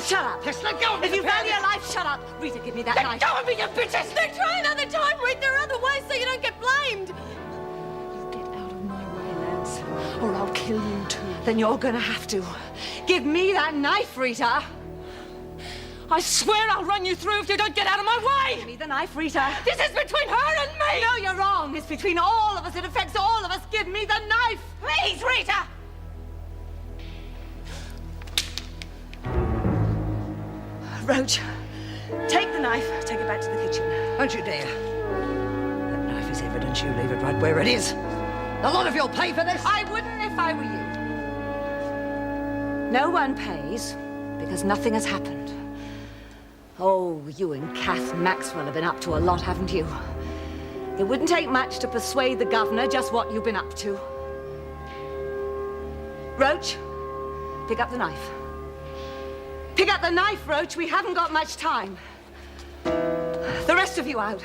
Shut up. Just let go of me. If you value your life, shut up. Rita, give me that knife. Let go of me, you bitches! Then try another time, Rita. There are other ways so you don't get blamed. You get out of my way, Nance, or I'll kill you too. Then you're gonna have to. Give me that knife, Rita. I swear I'll run you through if you don't get out of my way. Give me the knife, Rita. This is between her and me. No, you're wrong. It's between all of us. It affects all of us. Give me the knife. Please, Rita. Roach, take the knife. Take it back to the kitchen. Don't you dare. That knife is evidence. You leave it right where it is. A lot of you'll pay for this. I wouldn't if I were you. No one pays because nothing has happened. Oh, you and Kath Maxwell have been up to a lot, haven't you? It wouldn't take much to persuade the governor just what you've been up to. Roach, pick up the knife. Pick up the knife, Roach. We haven't got much time. The rest of you out.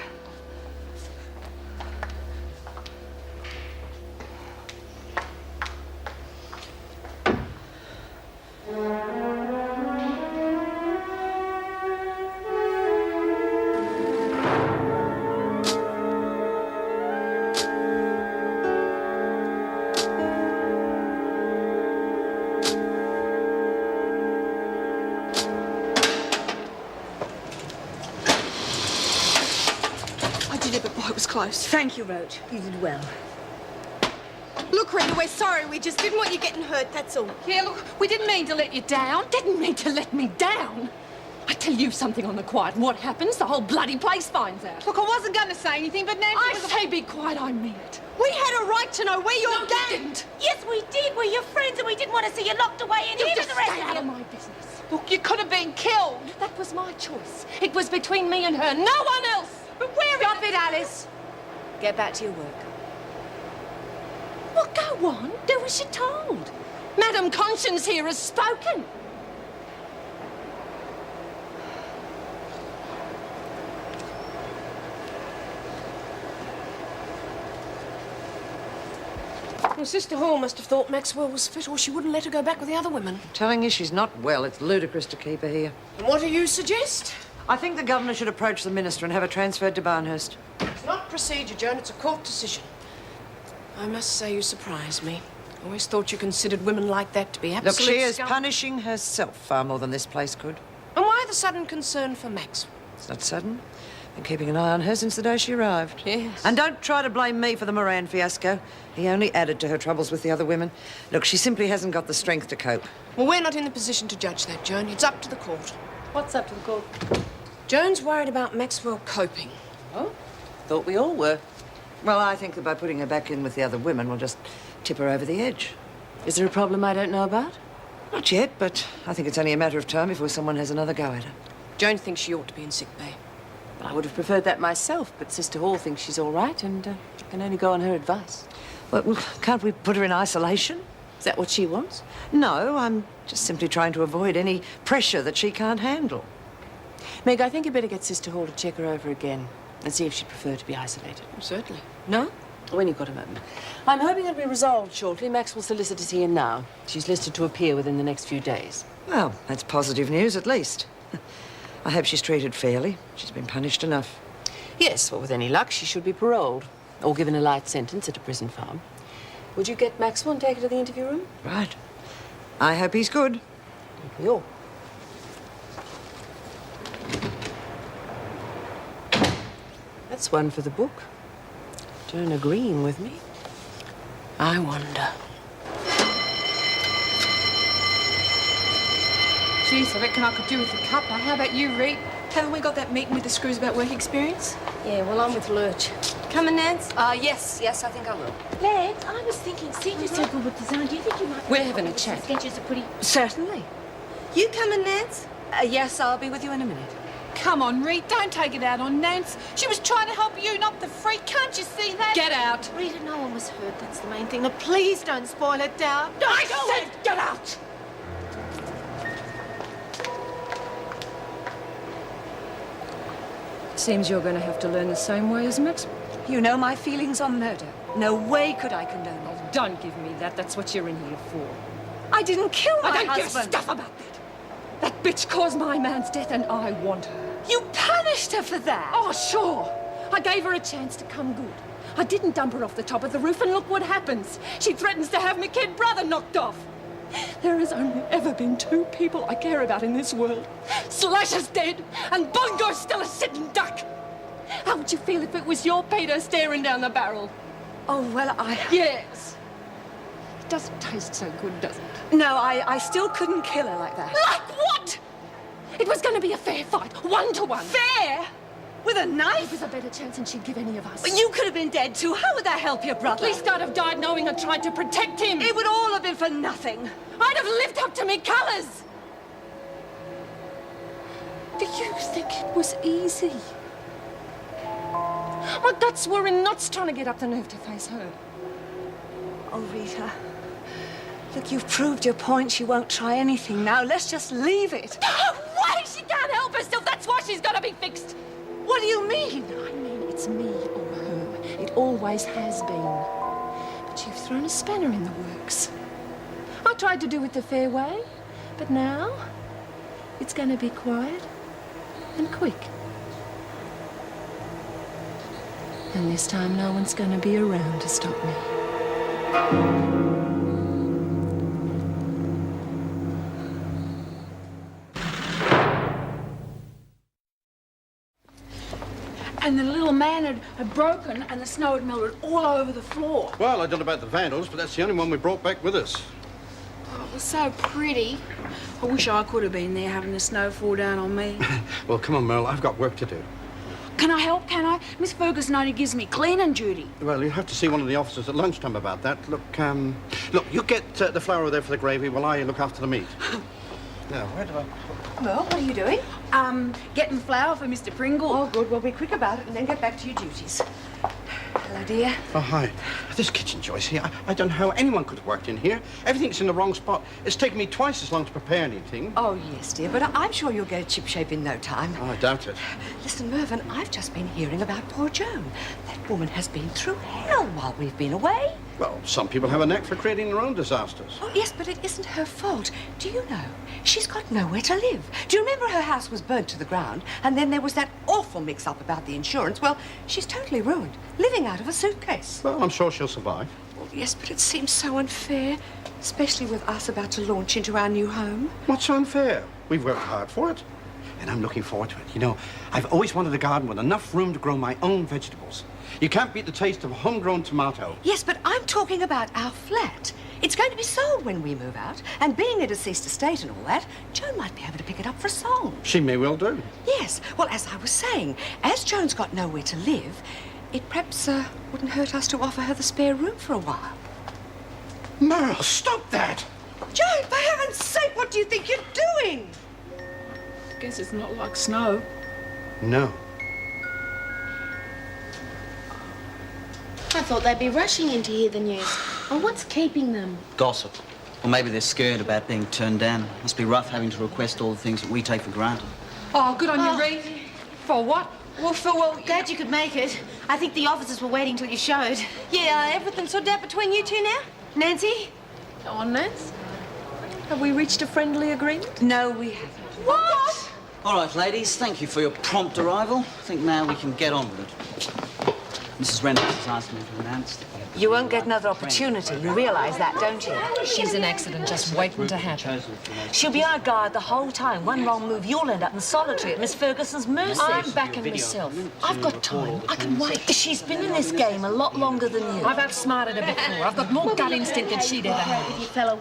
Close. Thank you, Roach. You did well. Look, Rita, we're sorry. We just didn't want you getting hurt, that's all. Yeah, look, we didn't mean to let you down. Didn't mean to let me down. I tell you something on the quiet. What happens? The whole bloody place finds out. Look, I wasn't going to say anything, but Nancy I say be quiet, I mean it. We had a right to know where you're No, going. you didn't. Yes, we did. We're your friends and we didn't want to see you locked away in You here just for the rest stay of out you. of my business. Look, you could have been killed. That was my choice. It was between me and her, no one else. But where Stop it, Alice. Get back to your work. Well, go on. Do as you're told. Madam Conscience here has spoken. Well, Sister Hall must have thought Maxwell was fit, or she wouldn't let her go back with the other women. Telling you she's not well. It's ludicrous to keep her here. And what do you suggest? I think the governor should approach the minister and have her transferred to Barnhurst. It's not procedure, Joan. It's a court decision. I must say you surprise me. I always thought you considered women like that to be absolute Look, she is scum. punishing herself far more than this place could. And why the sudden concern for Maxwell? It's not sudden. Been keeping an eye on her since the day she arrived. Yes. And don't try to blame me for the Moran fiasco. He only added to her troubles with the other women. Look, she simply hasn't got the strength to cope. Well, we're not in the position to judge that, Joan. It's up to the court. What's up to the court? Joan's worried about Maxwell coping. Oh, thought we all were. Well, I think that by putting her back in with the other women, we'll just tip her over the edge. Is there a problem I don't know about? Not yet, but I think it's only a matter of time before someone has another go at her. Joan thinks she ought to be in sick bay. I would have preferred that myself, but Sister Hall thinks she's all right, and I can only go on her advice. Well, can't we put her in isolation? Is that what she wants? No, I'm just simply trying to avoid any pressure that she can't handle. Meg, I think you better get Sister Hall to check her over again and see if she'd prefer to be isolated. Certainly. No? When you've got a moment. I'm hoping it'll be resolved shortly. Maxwell's solicitor's here now. She's listed to appear within the next few days. Well, that's positive news, at least. I hope she's treated fairly. She's been punished enough. Yes, well, with any luck, she should be paroled or given a light sentence at a prison farm. Would you get Maxwell and take her to the interview room? Right. I hope he's good. We all. That's one for the book. Joan agreeing with me. I wonder. Jeez, I reckon I could do with a cuppa. How about you, Reet? Haven't we got that meeting with the screws about work experience? Yeah, well, I'm with Lurch. Coming, Nance? Yes, I think I will. Lads, I was thinking, seeing you're so good with design, do you think you might... We're having a chat. Sketches are pretty... Certainly. You coming, Nance? Yes, I'll be with you in a minute. Come on, Reet, don't take it out on Nance. She was trying to help you, not the freak. Can't you see that? Get out. Rita, no one was hurt. That's the main thing. Now, please don't spoil it, Dad. I said get out! Seems you're going to have to learn the same way as Maxwell. You know my feelings on murder. No way could I condone it. Don't give me that. That's what you're in here for. I didn't kill my I don't husband. give a stuff about that. That bitch caused my man's death and I want her. You punished her for that. Oh, sure. I gave her a chance to come good. I didn't dump her off the top of the roof and look what happens. She threatens to have my kid brother knocked off. There has only ever been two people I care about in this world. Slasher's dead and Bongo's still a sitting duck. How would you feel if it was your Peter staring down the barrel? Oh, well, Yes. It doesn't taste so good, does it? No, I still couldn't kill her like that. Like what? It was going to be a fair fight, 1-to-1. Fair? With a It knife? was a better chance than she'd give any of us. But you could have been dead too. How would that help your brother? At least I'd have died knowing I tried to protect him. It would all have been for nothing. I'd have lived up to me colours. Do you think it was easy? My guts were in knots trying to get up the nerve to face her. Oh, Rita. Look, you've proved your point. She won't try anything now. Let's just leave it. No way! She can't help herself. That's why she's got to be fixed. What do you mean? I mean, it's me or her. It always has been. But you've thrown a spanner in the works. I tried to do it the fair way, but now it's going to be quiet and quick. And this time no one's going to be around to stop me. And the little man had broken and the snow had melted all over the floor. Well, I don't know about the vandals, but that's the only one we brought back with us. Oh, it was so pretty. I wish I could have been there having the snow fall down on me. Well, come on, Merle, I've got work to do. Can I help, can I? Miss Ferguson only gives me cleaning duty. Well, you'll have to see one of the officers at lunchtime about that. Look, you get the flour there for the gravy while I look after the meat. Now, where did I... Well, what are you doing? Getting flour for Mr. Pringle. Oh, good. Well, be quick about it and then get back to your duties. Hello, dear. Oh, hi. This kitchen, Joyce, here, I don't know how anyone could have worked in here. Everything's in the wrong spot. It's taken me twice as long to prepare anything. Oh, yes, dear, but I'm sure you'll get it shipshape in no time. Oh, I doubt it. Listen, Mervyn, I've just been hearing about poor Joan. That woman has been through hell while we've been away. Well, some people have a knack for creating their own disasters. Oh, yes, but it isn't her fault. Do you know? She's got nowhere to live. Do you remember her house was burnt to the ground? And then there was that awful mix-up about the insurance. Well, she's totally ruined, living out of a suitcase. Well, I'm sure she'll survive. Oh, yes, but it seems so unfair, especially with us about to launch into our new home. What's so unfair? We've worked hard for it. And I'm looking forward to it. You know, I've always wanted a garden with enough room to grow my own vegetables. You can't beat the taste of a homegrown tomato. Yes, but I'm talking about our flat. It's going to be sold when we move out, and being a deceased estate and all that, Joan might be able to pick it up for a song. She may well do. Yes, well, as I was saying, as Joan's got nowhere to live, it perhaps wouldn't hurt us to offer her the spare room for a while. Merle, stop that! Joan, for heaven's sake, what do you think you're doing? Guess it's not like snow. No. I thought they'd be rushing in to hear the news. And what's keeping them? Gossip. Or maybe they're scared about being turned down. Must be rough having to request all the things that we take for granted. Oh, good on you, Reed. For what? Well, Glad you could make it. I think the officers were waiting till you showed. Yeah, everything's sorted out between you two now? Nancy? Go on, Nance. Have we reached a friendly agreement? No, we haven't. What? All right, ladies, thank you for your prompt arrival. I think now we can get on with it. Mrs. Reynolds has asked me to announce that... You won't get another opportunity. You realise that, don't you? She's an accident just waiting to happen. She'll be our guard the whole time. One wrong move, you'll end up in solitary at Miss Ferguson's mercy. I'm backing myself. I've got time. I can wait. She's been in this game a lot longer than you. I've outsmarted her before. I've got more gut instinct than she'd ever had. If you fella